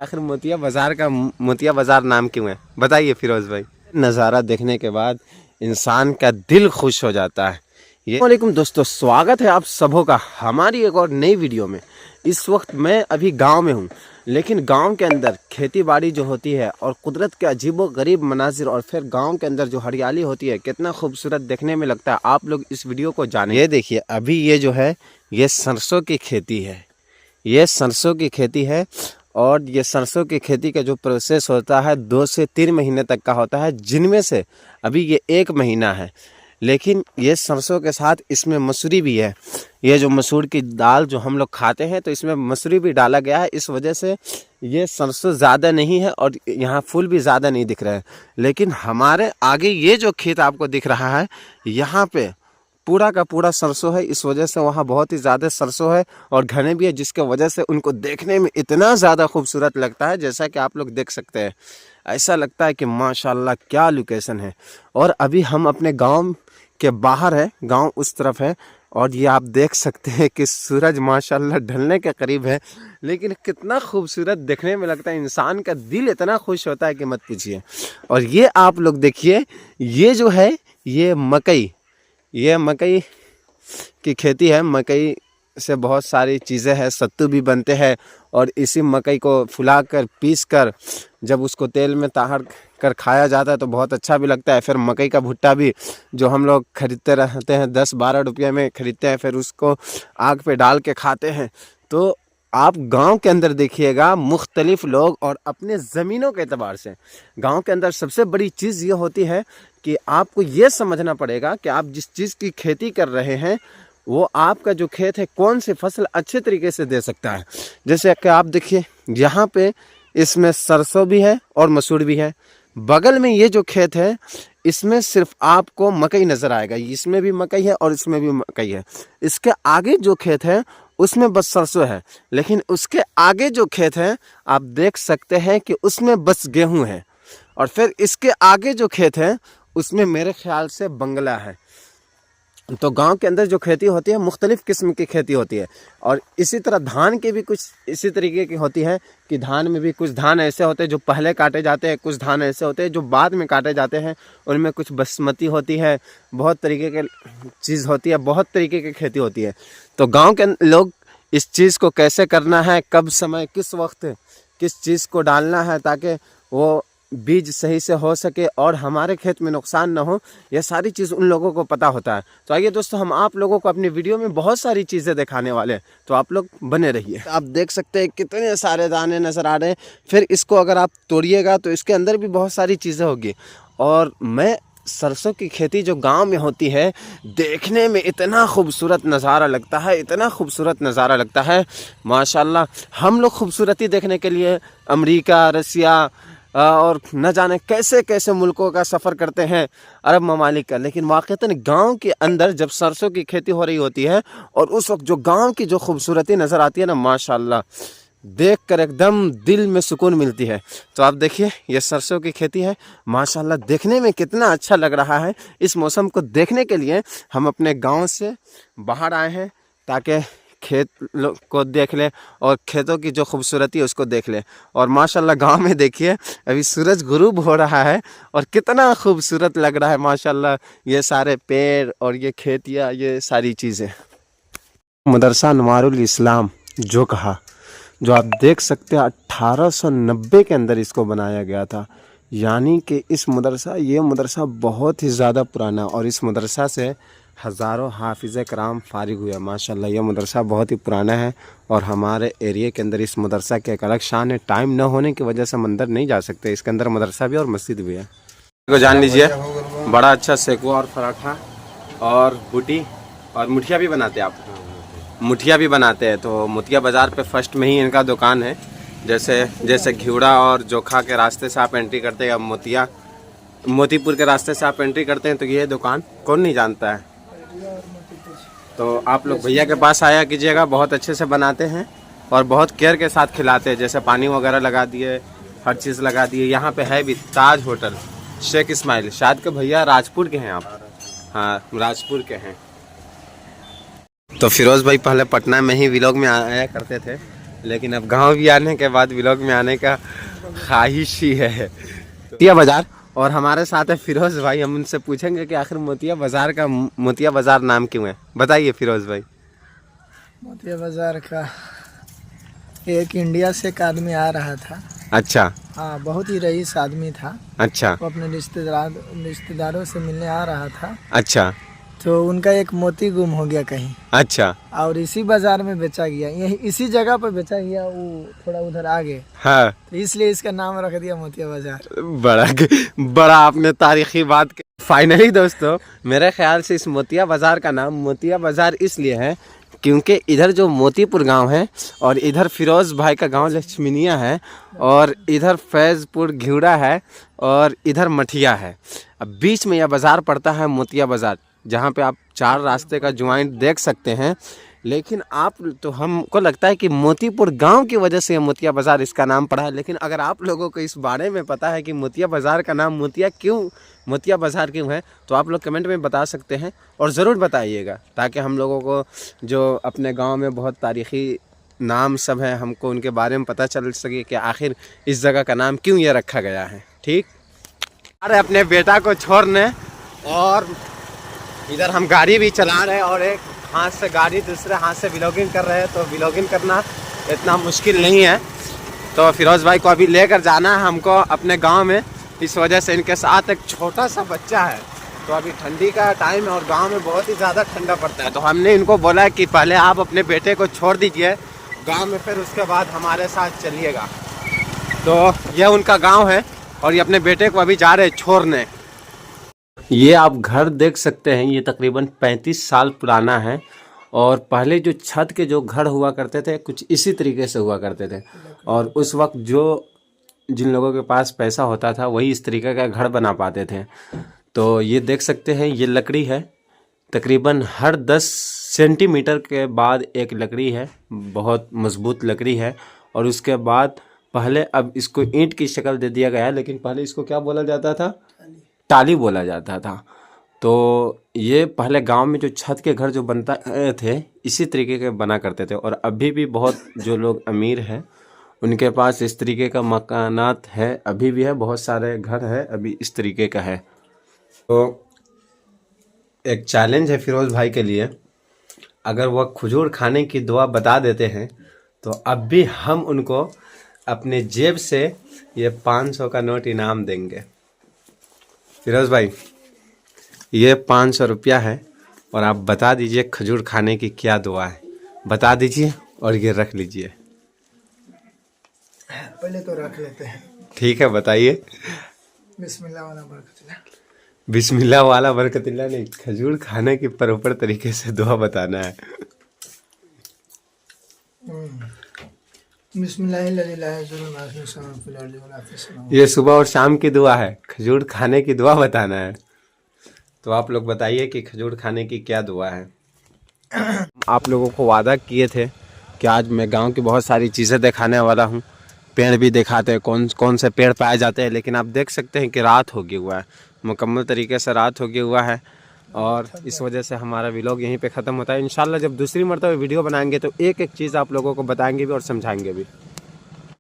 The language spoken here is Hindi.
आखिर मोतिया बाजार नाम क्यों है, बताइए फिरोज भाई। नज़ारा देखने के बाद इंसान का दिल खुश हो जाता है। वालेकुम दोस्तों, स्वागत है आप सबों का हमारी एक और नई वीडियो में। इस वक्त मैं अभी गांव में हूं, लेकिन गांव के अंदर खेती बाड़ी जो होती है और कुदरत के अजीबो गरीब मनाजिर और फिर गांव के अंदर जो हरियाली होती है कितना खूबसूरत देखने में लगता है। आप लोग इस वीडियो को जानें। ये देखिए, अभी ये जो है ये सरसों की खेती है। ये सरसों की खेती है और ये सरसों की खेती का जो प्रोसेस होता है 2 से 3 महीने तक का होता है, जिनमें से अभी ये 1 महीना है। लेकिन ये सरसों के साथ इसमें मसूरी भी है। ये जो मसूर की दाल जो हम लोग खाते हैं तो इसमें मसूरी भी डाला गया है। इस वजह से ये सरसों ज़्यादा नहीं है और यहाँ फूल भी ज़्यादा नहीं दिख रहे हैं। लेकिन हमारे आगे ये जो खेत आपको दिख रहा है, यहाँ पे पूरा का पूरा सरसों है। इस वजह से वहाँ बहुत ही ज़्यादा सरसों है और घने भी है, जिसके वजह से उनको देखने में इतना ज़्यादा खूबसूरत लगता है। जैसा कि आप लोग देख सकते हैं, ऐसा लगता है कि माशाल्लाह क्या लोकेशन है। और अभी हम अपने गांव के बाहर है, गांव उस तरफ है और ये आप देख सकते हैं कि सूरज माशाल्लाह ढलने के करीब है, लेकिन कितना खूबसूरत देखने में लगता है। इंसान का दिल इतना खुश होता है कि मत पूछिए। और ये आप लोग देखिए, ये जो है ये मकई की खेती है। मकई से बहुत सारी चीज़ें हैं, सत्तू भी बनते हैं और इसी मकई को फुलाकर पीसकर जब उसको तेल में ताड़ कर खाया जाता है तो बहुत अच्छा भी लगता है। फिर मकई का भुट्टा भी जो हम लोग खरीदते रहते हैं 10-12 रुपये में खरीदते हैं, फिर उसको आग पे डाल के खाते हैं। तो आप गांव के अंदर देखिएगा, मुख्तलिफ लोग और अपने ज़मीनों के एतबार से गांव के अंदर सबसे बड़ी चीज़ ये होती है कि आपको ये समझना पड़ेगा कि आप जिस चीज़ की खेती कर रहे हैं वो आपका जो खेत है कौन सी फसल अच्छे तरीके से दे सकता है। जैसे कि आप देखिए, यहाँ पे इसमें सरसों भी है और मसूर भी है। बगल में ये जो खेत है इसमें सिर्फ आपको मकई नज़र आएगा। इसमें भी मकई है और इसमें भी मकई है। इसके आगे जो खेत है उसमें बस सरसों है, लेकिन उसके आगे जो खेत है आप देख सकते हैं कि उसमें बस गेहूं है। और फिर इसके आगे जो खेत है उसमें मेरे ख्याल से बंगला है। तो गांव के अंदर जो खेती होती है मुख्तलिफ़ किस्म की खेती होती है। और इसी तरह धान की भी कुछ इसी तरीके की होती है कि धान में भी कुछ धान ऐसे होते हैं जो पहले काटे जाते हैं, कुछ धान ऐसे होते हैं जो बाद में काटे जाते हैं। उनमें कुछ बासमती होती है, बहुत तरीके के चीज़ होती है, बहुत तरीके की खेती होती है। तो गाँव के लोग इस चीज़ को कैसे करना है, कब समय किस वक्त किस चीज़ को डालना है ताकि वो बीज सही से हो सके और हमारे खेत में नुकसान ना हो, यह सारी चीज़ उन लोगों को पता होता है। तो आइए दोस्तों, हम आप लोगों को अपनी वीडियो में बहुत सारी चीज़ें दिखाने वाले हैं, तो आप लोग बने रहिए। आप देख सकते हैं कितने सारे दाने नज़र आ रहे हैं। फिर इसको अगर आप तोड़िएगा तो इसके अंदर भी बहुत सारी चीज़ें होगी। और मैं सरसों की खेती जो गांव में होती है देखने में इतना खूबसूरत नज़ारा लगता है, इतना खूबसूरत नज़ारा लगता है माशाल्लाह। हम लोग खूबसूरती देखने के लिए अमेरिका, रसिया और न जाने कैसे कैसे मुल्कों का सफ़र करते हैं, अरब ममालिक का। लेकिन वाक़ईतन गांव के अंदर जब सरसों की खेती हो रही होती है और उस वक्त जो गांव की जो खूबसूरती नज़र आती है ना, माशाल्लाह देखकर एकदम दिल में सुकून मिलती है। तो आप देखिए, ये सरसों की खेती है माशाल्लाह, देखने में कितना अच्छा लग रहा है। इस मौसम को देखने के लिए हम अपने गाँव से बाहर आए हैं ताकि खेत को देख ले और खेतों की जो खूबसूरती है उसको देख ले। और माशाल्लाह गांव में देखिए अभी सूरज गुरूब हो रहा है और कितना खूबसूरत लग रहा है माशाल्लाह। ये सारे पेड़ और ये खेतियाँ, ये सारी चीज़ें। मदरसा अनवारुल इस्लाम जो आप देख सकते हैं 1890 के अंदर इसको बनाया गया था। यानी कि ये मदरसा बहुत ही ज़्यादा पुराना, और इस मदरसा से हज़ारों हाफिज़ कराम फारिग हुए माशाल्लाह। यह मदरसा बहुत ही पुराना है और हमारे एरिया के अंदर इस मदरसा के एक अलग शान है। टाइम न होने की वजह से हम अंदर नहीं जा सकते। इसके अंदर मदरसा भी और मस्जिद भी है। को जान लीजिए, बड़ा अच्छा सेकुआ और पराठा और बूटी और मुठिया भी बनाते हैं। आप मुठिया भी बनाते हैं। तो मोतिया बाज़ार पे फर्स्ट में ही इनका दुकान है। जैसे घिवड़ा और जोखा के रास्ते से आप एंट्री करते हैं, मोतीपुर के रास्ते से आप एंट्री करते हैं तो ये दुकान कौन नहीं जानता है। तो आप लोग भैया के पास आया कीजिएगा, बहुत अच्छे से बनाते हैं और बहुत केयर के साथ खिलाते हैं। जैसे पानी वगैरह लगा दिए, हर चीज़ लगा दिए। यहाँ पे है भी ताज होटल, शेख इस्माइल। शायद के भैया राजपुर के हैं आप? हाँ, राजपुर के हैं। तो फिरोज़ भाई पहले पटना में ही व्लॉग में आया करते थे, लेकिन अब गांव भी आने के बाद व्लॉग में आने का ख्वाहिश ही है। मोतिया बाजार और हमारे साथ है फिरोज भाई। हम उनसे पूछेंगे कि आखिर मोतिया बाजार नाम क्यों है। बताइए फिरोज भाई। मोतिया बाजार का एक इंडिया से एक आदमी आ रहा था। अच्छा। हाँ, बहुत ही रईस आदमी था। अच्छा। वो अपने रिश्तेदारों से मिलने आ रहा था। अच्छा। तो उनका एक मोती गुम हो गया कहीं। अच्छा। और इसी बाजार में बेचा गया, यही इसी जगह पर बेचा गया। वो थोड़ा उधर आगे, हाँ, तो इसलिए इसका नाम रख दिया मोतिया बाजार। बड़ा आपने तारीखी बात। फाइनली दोस्तों, मेरे ख्याल से इस मोतिया बाजार का नाम मोतिया बाजार इसलिए है क्योंकि इधर जो मोतीपुर गांव है और इधर फिरोज भाई का गांव लक्ष्मीनिया है और इधर फैज़पुर घिउड़ा है और इधर मठिया है। अब बीच में यह बाज़ार पड़ता है मोतिया बाज़ार, जहाँ पे आप 4 रास्ते का ज्वाइंट देख सकते हैं। लेकिन हमको लगता है कि मोतीपुर गांव की वजह से मोतिया बाज़ार इसका नाम पड़ा है। लेकिन अगर आप लोगों को इस बारे में पता है कि मोतिया बाज़ार का नाम मोतिया बाज़ार क्यों है, तो आप लोग कमेंट में बता सकते हैं और ज़रूर बताइएगा, ताकि हम लोगों को जो अपने गांव में बहुत तारीख़ी नाम सब है, हमको उनके बारे में पता चल सके कि आखिर इस जगह का नाम क्यों ये रखा गया है। ठीक। अरे अपने बेटा को छोड़ने और इधर हम गाड़ी भी चला रहे हैं और एक हाथ से गाड़ी दूसरे हाथ से व्लॉगिंग कर रहे हैं। तो व्लॉगिंग करना इतना मुश्किल नहीं है। तो फिरोज़ भाई को अभी लेकर जाना है हमको अपने गांव में। इस वजह से इनके साथ एक छोटा सा बच्चा है। तो अभी ठंडी का टाइम है और गांव में बहुत ही ज़्यादा ठंडा पड़ता है। तो हमने इनको बोला कि पहले आप अपने बेटे को छोड़ दीजिए गांव में, फिर उसके बाद हमारे साथ चलिएगा। तो यह उनका गांव है और ये अपने बेटे को अभी जा रहे हैं छोड़ने। ये आप घर देख सकते हैं, ये तकरीबन 35 साल पुराना है। और पहले जो छत के जो घर हुआ करते थे कुछ इसी तरीके से हुआ करते थे। और उस वक्त जिन लोगों के पास पैसा होता था वही इस तरीके का घर बना पाते थे। तो ये देख सकते हैं, ये लकड़ी है। तकरीबन हर 10 सेंटीमीटर के बाद एक लकड़ी है, बहुत मजबूत लकड़ी है। और उसके बाद पहले अब इसको ईंट की शक्ल दे दिया गया है, लेकिन पहले इसको क्या बोला जाता था? टाली बोला जाता था। तो ये पहले गांव में जो छत के घर जो बनता थे इसी तरीके के बना करते थे। और अभी भी बहुत जो लोग अमीर हैं उनके पास इस तरीके का मकानात है, अभी भी है, बहुत सारे घर है अभी इस तरीके का है। तो एक चैलेंज है फिरोज भाई के लिए, अगर वह खजूर खाने की दुआ बता देते हैं तो अब भी हम उनको अपने जेब से ये 500 का नोट इनाम देंगे। फिरोज भाई, ये 500 रुपया है और आप बता दीजिए खजूर खाने की क्या दुआ है, बता दीजिए और ये रख लीजिए। पहले तो रख लेते हैं। ठीक है, बताइए। बिस्मिल्लाह वाला बरकतिल्लाह। बिस्मिल्लाह वाला बरकतिल्लाह नहीं, खजूर खाने की प्रॉपर तरीके से दुआ बताना है। ये सुबह और शाम की दुआ है, खजूर खाने की दुआ बताना है। तो आप लोग बताइए कि खजूर खाने की क्या दुआ है। आप लोगों को वादा किए थे कि आज मैं गांव की बहुत सारी चीज़ें दिखाने वाला हूं, पेड़ भी दिखाते हैं, कौन कौन से पेड़ पाए जाते हैं। लेकिन आप देख सकते हैं कि रात हो गया हुआ है, मुकम्मल तरीके से रात हो गया हुआ है और इस वजह से हमारा व्लॉग यहीं पे ख़त्म होता है। इंशाल्लाह जब दूसरी मरतबा वीडियो बनाएंगे तो एक एक चीज़ आप लोगों को बताएंगे भी और समझाएंगे भी।